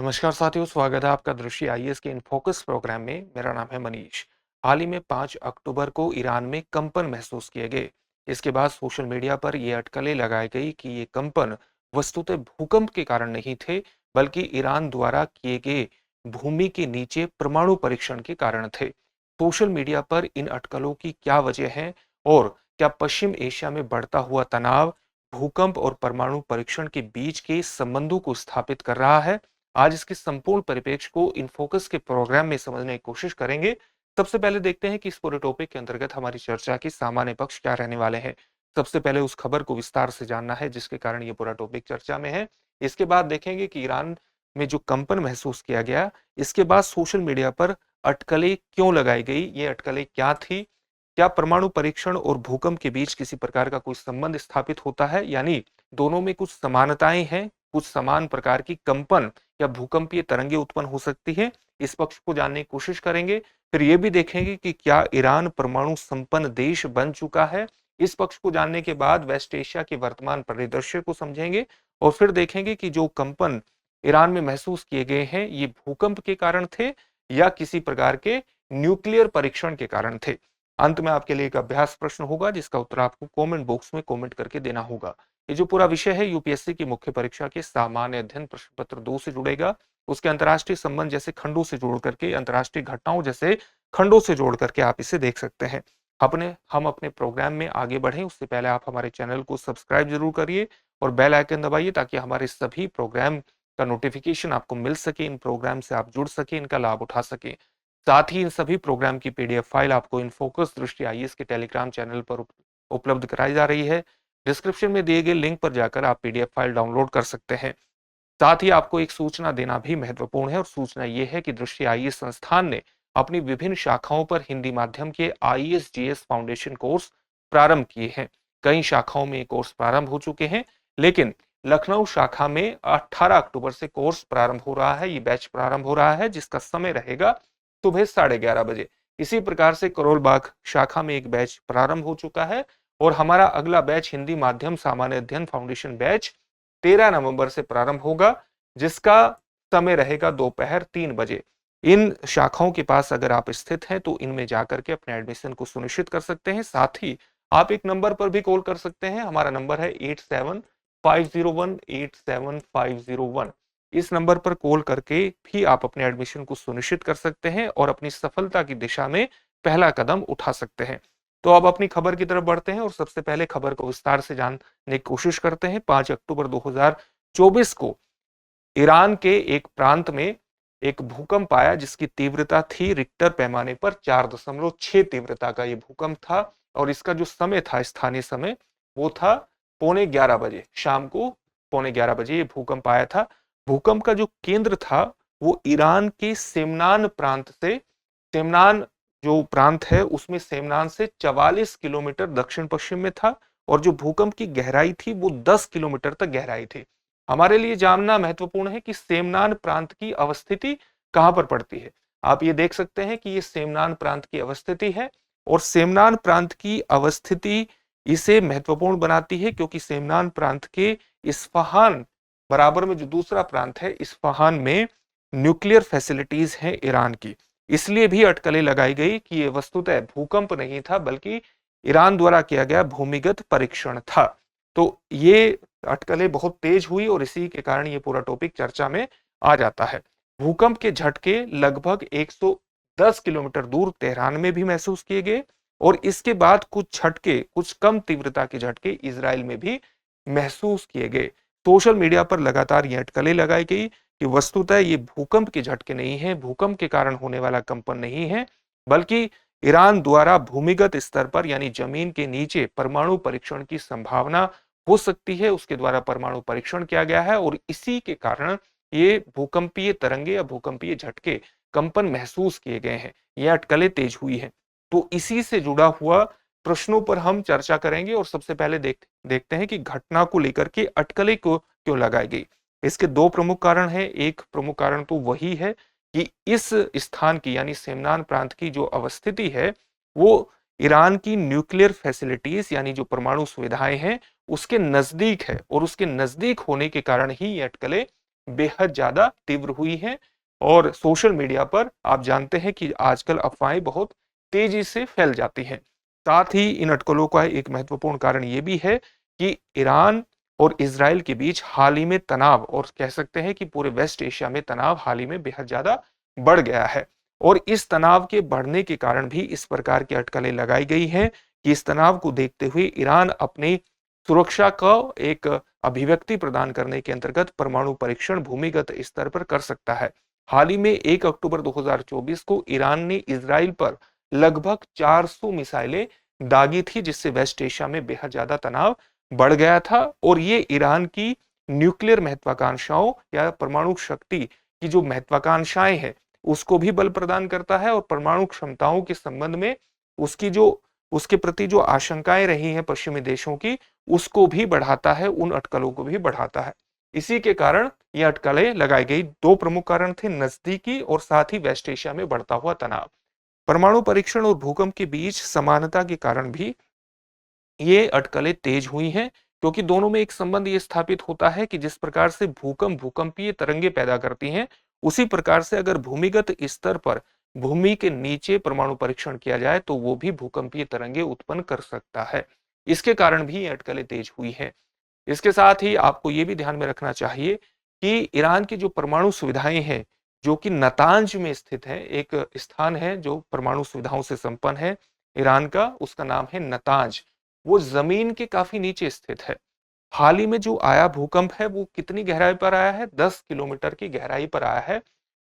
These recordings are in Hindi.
नमस्कार साथियों, स्वागत है आपका दृष्टि आईएएस के इन फोकस प्रोग्राम में। मेरा नाम है मनीष। हाल ही में 5 अक्टूबर को ईरान में कंपन महसूस किए गए। इसके बाद सोशल मीडिया पर ये अटकलें लगाई गई कि ये कंपन वस्तुतः भूकंप के कारण नहीं थे, बल्कि ईरान द्वारा किए गए भूमि के नीचे परमाणु परीक्षण के कारण थे। सोशल मीडिया पर इन अटकलों की क्या वजह है और क्या पश्चिम एशिया में बढ़ता हुआ तनाव भूकंप और परमाणु परीक्षण के बीच के संबंधों को स्थापित कर रहा है? आज इसके संपूर्ण परिप्रेक्ष्य को इन फोकस के प्रोग्राम में समझने की कोशिश करेंगे। सबसे पहले देखते हैं कि इस पूरे टॉपिक के अंतर्गत हमारी चर्चा के सामान्य पक्ष क्या रहने वाले हैं। सबसे पहले उस खबर को विस्तार से जानना है जिसके कारण ये पूरा टॉपिक चर्चा में है। इसके बाद देखेंगे कि ईरान में जो कंपन महसूस किया गया, इसके बाद सोशल मीडिया पर अटकलें क्यों लगाई गई, ये अटकलें क्या थी, क्या परमाणु परीक्षण और भूकंप के बीच किसी प्रकार का कोई संबंध स्थापित होता है, यानी दोनों में कुछ समानताएं हैं, कुछ समान प्रकार की कंपन या भूकंपीय तरंगे उत्पन्न हो सकती है। इस पक्ष को जानने की कोशिश करेंगे। फिर यह भी देखेंगे कि क्या ईरान परमाणु संपन्न देश बन चुका है। इस पक्ष को जानने के बाद वेस्ट एशिया के वर्तमान परिदृश्य को समझेंगे और फिर देखेंगे कि जो कंपन ईरान में महसूस किए गए हैं, ये भूकंप के कारण थे या किसी प्रकार के न्यूक्लियर परीक्षण के कारण थे। अंत में आपके लिए एक अभ्यास प्रश्न होगा जिसका उत्तर आपको कमेंट बॉक्स में कमेंट करके देना होगा। ये जो पूरा विषय है यूपीएससी की मुख्य परीक्षा के सामान्य अध्ययन प्रश्न पत्र 2 से जुड़ेगा। उसके अंतर्राष्ट्रीय संबंध जैसे खंडों से जोड़ करके, अंतर्राष्ट्रीय घटनाओं जैसे खंडों से जोड़ करके आप इसे देख सकते हैं। हम अपने प्रोग्राम में आगे बढ़ें उससे पहले आप हमारे चैनल को सब्सक्राइब जरूर करिए और बेल आइकन दबाइए ताकि हमारे सभी प्रोग्राम का नोटिफिकेशन आपको मिल सके, इन प्रोग्राम से आप जुड़ सके, इनका लाभ उठा सके। साथ ही इन सभी प्रोग्राम की पीडीएफ फाइल आपको इन फोकस दृष्टि आईएएस के टेलीग्राम चैनल पर उपलब्ध कराई जा रही है। डिस्क्रिप्शन में दिए गए लिंक पर जाकर आप पीडीएफ फाइल डाउनलोड कर सकते हैं। साथ ही आपको एक सूचना देना भी महत्वपूर्ण है और सूचना यह है कि दृष्टि आईएएस संस्थान ने अपनी विभिन्न शाखाओं पर हिंदी माध्यम के आईएएस जीएस फाउंडेशन कोर्स प्रारंभ किए हैं। कई शाखाओं में कोर्स प्रारंभ हो चुके हैं, लेकिन लखनऊ शाखा में 18 अक्टूबर से कोर्स प्रारंभ हो रहा है। ये बैच प्रारंभ हो रहा है जिसका समय रहेगा सुबह 11:30 बजे। इसी प्रकार से करोल बाग शाखा में एक बैच प्रारंभ हो चुका है और हमारा अगला बैच हिंदी माध्यम सामान्य अध्ययन फाउंडेशन बैच 13 नवंबर से प्रारंभ होगा, जिसका समय रहेगा दोपहर 3 बजे। इन शाखाओं के पास अगर आप स्थित हैं तो इनमें जाकर के अपने एडमिशन को सुनिश्चित कर सकते हैं। साथ ही आप एक नंबर पर भी कॉल कर सकते हैं। हमारा नंबर है 8750187501। इस नंबर पर कॉल करके भी आप अपने एडमिशन को सुनिश्चित कर सकते हैं और अपनी सफलता की दिशा में पहला कदम उठा सकते हैं। तो अब अपनी खबर की तरफ बढ़ते हैं और सबसे पहले खबर को विस्तार से जानने की कोशिश करते हैं। 5 अक्टूबर 2024 को ईरान के एक प्रांत में एक भूकंप आया जिसकी तीव्रता थी रिक्टर पैमाने पर 4.6 तीव्रता का ये भूकंप था और इसका जो समय था, स्थानीय समय, वो था 11:15 बजे, शाम को 11:15 बजे ये भूकंप आया था। भूकंप का जो केंद्र था वो ईरान के सेमनान प्रांत से, सेमनान जो प्रांत है उसमें सेमनान से 44 किलोमीटर दक्षिण पश्चिम में था और जो भूकंप की गहराई थी वो 10 किलोमीटर तक गहराई थी। हमारे लिए जानना महत्वपूर्ण है कि सेमनान प्रांत की अवस्थिति कहां पर पड़ती है। आप ये देख सकते हैं कि ये सेमनान प्रांत की अवस्थिति है और सेमनान प्रांत की अवस्थिति इसे महत्वपूर्ण बनाती है क्योंकि सेमनान प्रांत के इस्फहान बराबर में जो दूसरा प्रांत है, इस्फहान में न्यूक्लियर फैसिलिटीज हैं ईरान की। इसलिए भी अटकलें लगाई गई कि यह वस्तुतः भूकंप नहीं था बल्कि ईरान द्वारा किया गया भूमिगत परीक्षण था। तो ये अटकलें बहुत तेज हुई और इसी के कारण ये पूरा टॉपिक चर्चा में आ जाता है। भूकंप के झटके लगभग 110 किलोमीटर दूर तेहरान में भी महसूस किए गए और इसके बाद कुछ झटके, कुछ कम तीव्रता के झटके इजराइल में भी महसूस किए गए। सोशल मीडिया पर लगातार ये अटकलें लगाई गई कि वस्तुतः ये भूकंप के झटके नहीं है, भूकंप के कारण होने वाला कंपन नहीं है, बल्कि ईरान द्वारा भूमिगत स्तर पर यानी जमीन के नीचे परमाणु परीक्षण की संभावना हो सकती है, उसके द्वारा परमाणु परीक्षण किया गया है और इसी के कारण ये भूकंपीय तरंगे या भूकंपीय झटके, कंपन महसूस किए गए हैं। ये अटकलें तेज हुई हैं। तो इसी से जुड़ा हुआ प्रश्नों पर हम चर्चा करेंगे और सबसे पहले देखते हैं कि घटना को लेकर के अटकलें को क्यों लगाई गई। इसके दो प्रमुख कारण हैं। एक प्रमुख कारण तो वही है कि इस स्थान की यानी सेमनान प्रांत की जो अवस्थिति है वो ईरान की न्यूक्लियर फैसिलिटीज यानी जो परमाणु सुविधाएं हैं उसके नजदीक है और उसके नजदीक होने के कारण ही ये अटकलें बेहद ज्यादा तीव्र हुई हैं और सोशल मीडिया पर आप जानते हैं कि आजकल अफवाहें बहुत तेजी से फैल जाती हैं। साथ ही इन अटकलों का एक महत्वपूर्ण कारण ये भी है कि ईरान और इजराइल के बीच हाल ही में तनाव और कह सकते हैं कि पूरे वेस्ट एशिया में तनाव हाल ही में बेहद ज्यादा बढ़ गया है और इस तनाव के बढ़ने के कारण भी इस प्रकार की अटकलें लगाई गई हैं कि इस तनाव को देखते हुए ईरान अपनी सुरक्षा का एक अभिव्यक्ति प्रदान करने के अंतर्गत परमाणु परीक्षण भूमिगत स्तर पर कर सकता है। हाल ही में 1 अक्टूबर 2024 को ईरान ने इजराइल पर लगभग 400 मिसाइलें दागी थी जिससे वेस्ट एशिया में बेहद ज्यादा तनाव बढ़ गया था और ये ईरान की न्यूक्लियर महत्वाकांक्षाओं या परमाणु शक्ति की जो महत्वाकांक्षाएं हैं उसको भी बल प्रदान करता है और परमाणु क्षमताओं के संबंध में उसकी जो उसके प्रति जो आशंकाएं रही हैं पश्चिमी देशों की उसको भी बढ़ाता है, उन अटकलों को भी बढ़ाता है। इसी के कारण ये अटकलें लगाई गई। दो प्रमुख कारण थे, नजदीकी और साथ ही वेस्ट एशिया में बढ़ता हुआ तनाव। परमाणु परीक्षण और भूकंप के बीच समानता के कारण भी ये अटकलें तेज हुई हैं क्योंकि दोनों में एक संबंध ये स्थापित होता है कि जिस प्रकार से भूकंप भूकंपीय तरंगे पैदा करती हैं उसी प्रकार से अगर भूमिगत स्तर पर भूमि के नीचे परमाणु परीक्षण किया जाए तो वो भी भूकंपीय तरंगे उत्पन्न कर सकता है। इसके कारण भी ये अटकलें तेज हुई हैं। इसके साथ ही आपको ये भी ध्यान में रखना चाहिए कि ईरान की जो परमाणु सुविधाएं हैं जो कि नतांज में स्थित है, एक स्थान है जो परमाणु सुविधाओं से संपन्न है ईरान का, उसका नाम है नतांज। वो जमीन के काफी नीचे स्थित है। हाल ही में जो आया भूकंप है वो कितनी गहराई पर आया है? 10 किलोमीटर की गहराई पर आया है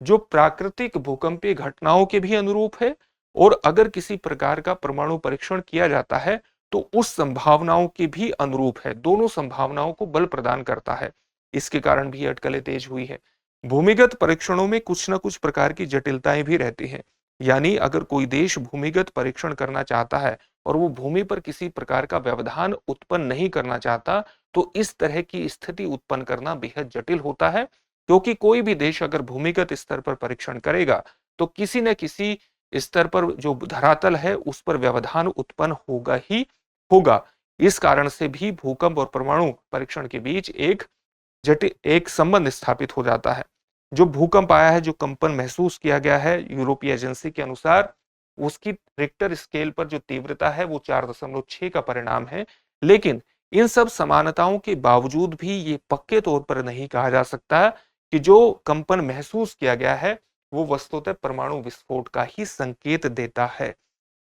जो प्राकृतिक भूकंपीय घटनाओं के भी अनुरूप है और अगर किसी प्रकार का परमाणु परीक्षण किया जाता है तो उस संभावनाओं के भी अनुरूप है, दोनों संभावनाओं को बल प्रदान करता है। इसके कारण भी अटकलें तेज हुई है। भूमिगत परीक्षणों में कुछ ना कुछ प्रकार की जटिलताएं भी रहती हैं, यानी अगर कोई देश भूमिगत परीक्षण करना चाहता है और वो भूमि पर किसी प्रकार का व्यवधान उत्पन्न नहीं करना चाहता तो इस तरह की स्थिति उत्पन्न करना बेहद जटिल होता है क्योंकि कोई भी देश अगर भूमिगत स्तर पर परीक्षण करेगा तो किसी न किसी स्तर पर जो धरातल है उस पर व्यवधान उत्पन्न होगा ही होगा। इस कारण से भी भूकंप और परमाणु परीक्षण के बीच एक संबंध स्थापित हो जाता है। जो भूकंप आया है, जो कंपन महसूस किया गया है यूरोपीय एजेंसी के अनुसार उसकी रिक्टर स्केल पर जो तीव्रता है वो 4.6 का परिणाम है। लेकिन इन सब समानताओं के बावजूद भी ये पक्के तौर पर नहीं कहा जा सकता कि जो कंपन महसूस किया गया है वो वस्तुतः परमाणु विस्फोट का ही संकेत देता है।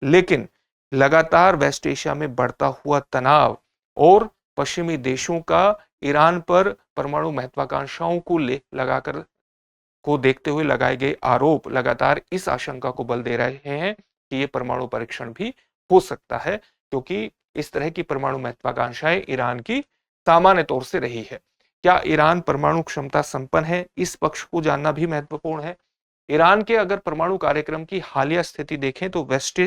लेकिन लगातार वेस्ट एशिया में बढ़ता हुआ तनाव और पश्चिमी देशों का ईरान पर परमाणु महत्वाकांक्षाओं को ले लगाकर को देखते हुए लगाए गए आरोप लगातार इस आशंका को बल दे रहे हैं कि ये परमाणु परीक्षण भी हो सकता है क्योंकि इस तरह की परमाणु महत्वाकांक्षाएं ईरान की सामान्य तौर से रही है। क्या ईरान परमाणु क्षमता संपन्न है? इस पक्ष को जानना भी महत्वपूर्ण है। ईरान के अगर परमाणु कार्यक्रम की हालिया स्थिति देखें तो वेस्ट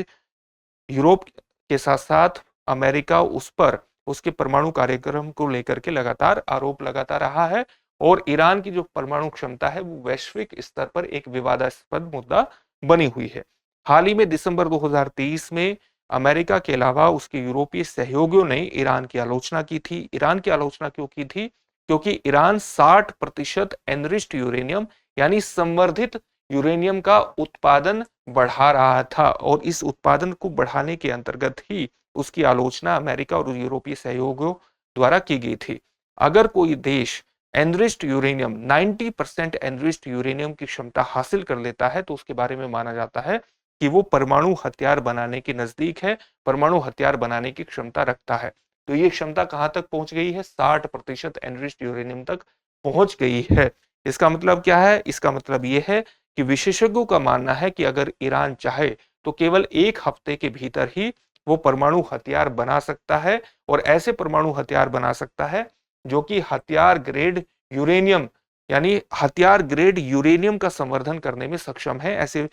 यूरोप के साथ साथ अमेरिका उस पर उसके परमाणु कार्यक्रम को लेकर के लगातार आरोप लगाता रहा है और ईरान की जो परमाणु क्षमता है वो वैश्विक स्तर पर एक विवादास्पद मुद्दा बनी हुई है। हाल ही में दिसंबर 2023 में अमेरिका के अलावा उसके यूरोपीय सहयोगियों ने ईरान की आलोचना की थी। ईरान की आलोचना क्यों की थी? क्योंकि ईरान 60% एनरिच्ड यूरेनियम यानी संवर्धित यूरेनियम का उत्पादन बढ़ा रहा था और इस उत्पादन को बढ़ाने के अंतर्गत ही उसकी आलोचना अमेरिका और यूरोपीय सहयोगियों द्वारा की गई थी। अगर कोई देश एनरिच्ड यूरेनियम 90% एनरिच्ड यूरेनियम की क्षमता हासिल कर लेता है तो उसके बारे में माना जाता है कि वो परमाणु हथियार बनाने के नजदीक है, परमाणु हथियार बनाने की क्षमता रखता है। तो ये क्षमता कहां तक पहुंच गई है? 60% एनरिच्ड यूरेनियम तक पहुंच गई है। इसका मतलब क्या है? इसका मतलब यह है कि विशेषज्ञों का मानना है कि अगर ईरान चाहे तो केवल 1 हफ्ते के भीतर ही वो परमाणु हथियार बना सकता है और ऐसे परमाणु हथियार बना सकता है जो कि हथियार ग्रेड यूरेनियम यानी हथियार ग्रेड यूरेनियम का संवर्धन करने में सक्षम है। ऐसे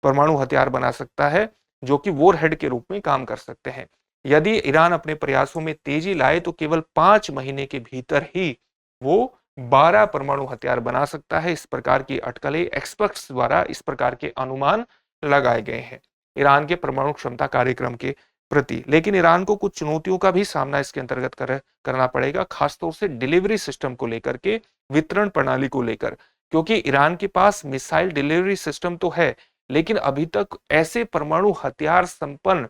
परमाणु हथियार बना सकता है जो कि वॉरहेड के रूप में काम कर सकते हैं। यदि ईरान अपने प्रयासों में तेजी लाए तो केवल 5 महीने के भीतर ही वो 12 परमाणु हथियार बना सकता है। इस प्रकार की अटकलें एक्सपर्ट्स द्वारा इस प्रकार के अनुमान लगाए गए हैं ईरान के परमाणु क्षमता कार्यक्रम के प्रति। लेकिन ईरान को कुछ चुनौतियों का भी सामना इसके अंतर्गत करना पड़ेगा, खासतौर से डिलीवरी सिस्टम को लेकर के, वितरण प्रणाली को लेकर, क्योंकि ईरान के पास मिसाइल डिलीवरी सिस्टम तो है, लेकिन अभी तक ऐसे परमाणु हथियार संपन्न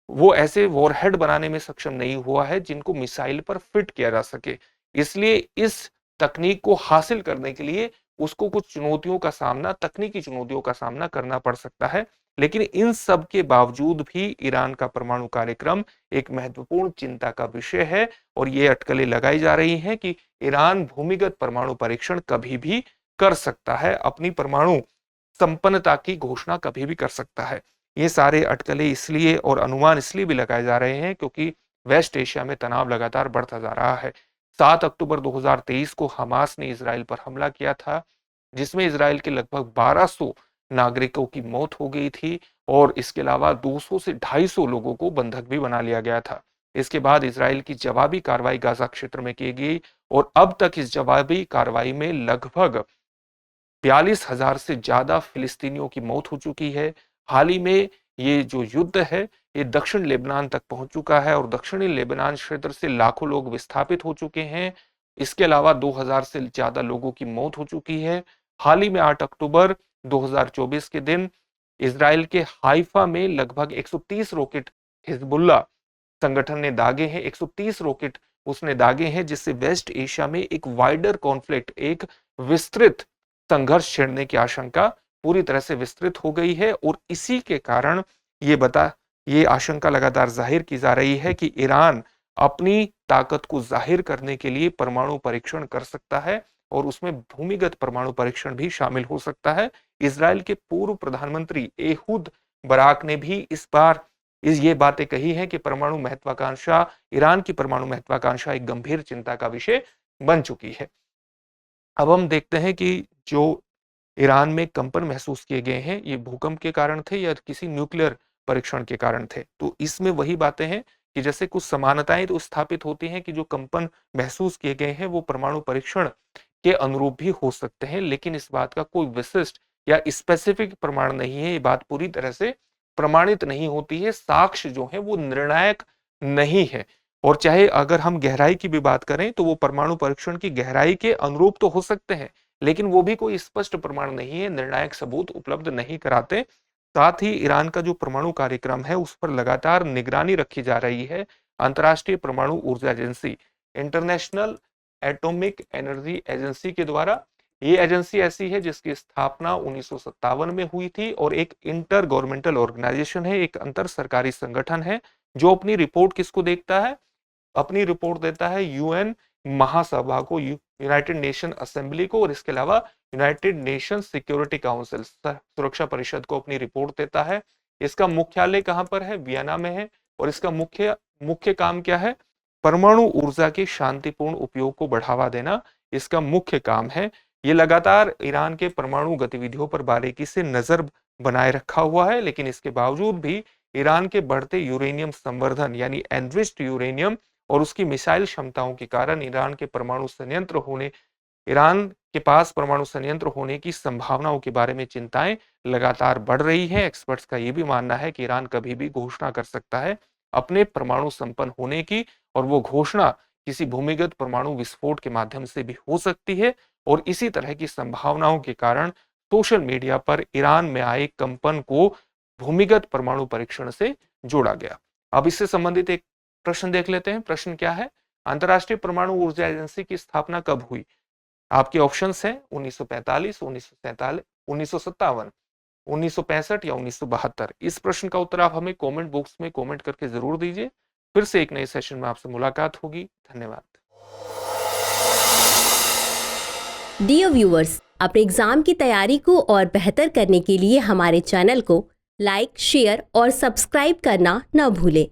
वो ऐसे वॉरहेड बनाने में सक्षम नहीं हुआ है जिनको मिसाइल पर फिट किया जा सके। इसलिए इस तकनीक को हासिल करने के लिए उसको कुछ चुनौतियों का सामना, तकनीकी चुनौतियों का सामना करना पड़ सकता है। लेकिन इन सब के बावजूद भी ईरान का परमाणु कार्यक्रम एक महत्वपूर्ण चिंता का विषय है और ये अटकलें लगाई जा रही हैं कि ईरान भूमिगत परमाणु परीक्षण कभी भी कर सकता है, अपनी परमाणु संपन्नता की घोषणा कभी भी कर सकता है। ये सारे अटकलें इसलिए और अनुमान इसलिए भी लगाए जा रहे हैं क्योंकि वेस्ट एशिया में तनाव लगातार बढ़ता जा रहा है। 7 अक्टूबर 2023 को हमास ने इजराइल पर हमला किया था, जिसमें इजराइल के लगभग 1200 नागरिकों की मौत हो गई थी और इसके अलावा 200 से 250 लोगों को बंधक भी बना लिया गया था। इसके बाद इजराइल की जवाबी कार्रवाई गाजा क्षेत्र में की गई और अब तक इस जवाबी कार्रवाई में लगभग 42,000 से ज्यादा फिलिस्तीनियों की मौत हो चुकी है। हाल ही में ये जो युद्ध है ये दक्षिण लेबनान तक पहुंच चुका है और दक्षिणी लेबनान क्षेत्र से लाखों लोग विस्थापित हो चुके हैं। इसके अलावा 2000 से ज्यादा लोगों की मौत हो चुकी है। हाल ही में 8 अक्टूबर 2024 के दिन इजराइल के हाइफा में लगभग 130 रॉकेट हिजबुल्लाह संगठन ने दागे हैं, 130 रॉकेट उसने दागे हैं, जिससे वेस्ट एशिया में एक वाइडर कॉन्फ्लिक्ट, एक विस्तृत संघर्ष छिड़ने की आशंका पूरी तरह से विस्तृत हो गई है। और इसी के कारण ये आशंका लगातार जाहिर की जा रही है कि ईरान अपनी ताकत को जाहिर करने के लिए परमाणु परीक्षण कर सकता है और उसमें भूमिगत परमाणु परीक्षण भी शामिल हो सकता है। इजराइल के पूर्व प्रधानमंत्री एहूद बराक ने भी इस बार ये बातें कही हैं कि परमाणु महत्वाकांक्षा, ईरान की परमाणु महत्वाकांक्षा एक गंभीर चिंता का विषय बन चुकी है। अब हम देखते हैं कि जो ईरान में कंपन महसूस किए गए हैं ये भूकंप के कारण थे या किसी न्यूक्लियर परीक्षण के कारण थे। तो इसमें वही बातें हैं कि जैसे कुछ समानताएं तो स्थापित होती हैं कि जो कंपन महसूस किए गए हैं वो परमाणु परीक्षण के अनुरूप भी हो सकते हैं, लेकिन इस बात का कोई विशिष्ट या स्पेसिफिक प्रमाण नहीं है। ये बात पूरी तरह से प्रमाणित नहीं होती है, साक्ष्य जो है वो निर्णायक नहीं है। और चाहे अगर हम गहराई की भी बात करें तो वो परमाणु परीक्षण की गहराई के अनुरूप तो हो सकते हैं, लेकिन वो भी कोई स्पष्ट प्रमाण नहीं है, निर्णायक सबूत उपलब्ध नहीं कराते। साथ ही ईरान का जो परमाणु कार्यक्रम है उस पर लगातार निगरानी रखी जा रही है। अंतर्राष्ट्रीय परमाणु ऊर्जा agency, international atomic energy agency के द्वारा, ये एजेंसी ऐसी है जिसकी स्थापना 1957 में हुई थी और एक इंटर गवर्नमेंटल ऑर्गेनाइजेशन है, एक अंतर सरकारी संगठन है जो अपनी रिपोर्ट किसको देखता है, अपनी रिपोर्ट देता है यूएन महासभा को, यूनाइटेड नेशन असेंबली को, और इसके अलावा यूनाइटेड नेशन सिक्योरिटी काउंसिल, सुरक्षा परिषद को अपनी रिपोर्ट देता है। इसका मुख्यालय कहां पर है? वियना में है। और इसका मुख्य काम क्या है? परमाणु ऊर्जा के शांतिपूर्ण उपयोग को बढ़ावा देना इसका मुख्य काम है। ये लगातार ईरान के परमाणु गतिविधियों पर बारीकी से नजर बनाए रखा हुआ है, लेकिन इसके बावजूद भी ईरान के बढ़ते यूरेनियम संवर्धन यानी एनरिच्ड यूरेनियम और उसकी मिसाइल क्षमताओं के कारण ईरान के पास परमाणु संयंत्र होने की संभावनाओं के बारे में चिंताएं लगातार बढ़ रही हैं। एक्सपर्ट्स का यह भी मानना है कि ईरान कभी भी घोषणा कर सकता है अपने परमाणु संपन्न होने की, और वो घोषणा किसी भूमिगत परमाणु विस्फोट के माध्यम से भी हो सकती है। और इसी तरह की संभावनाओं के कारण सोशल मीडिया पर ईरान में आए कंपन को भूमिगत परमाणु परीक्षण से जोड़ा गया। अब इससे संबंधित एक प्रश्न देख लेते हैं। प्रश्न क्या है? अंतरराष्ट्रीय परमाणु ऊर्जा एजेंसी की स्थापना कब हुई? आपके ऑप्शंस हैं 1945, 1947, 1957, 1965 या 1972। इस प्रश्न का उत्तर आप हमें कमेंट बॉक्स में कमेंट करके जरूर दीजिए। फिर से एक नए सेशन में आपसे मुलाकात होगी। धन्यवाद। डियर व्यूअर्स, अपने एग्जाम की तैयारी को और बेहतर करने के लिए हमारे चैनल को लाइक, शेयर और सब्सक्राइब करना न भूलें।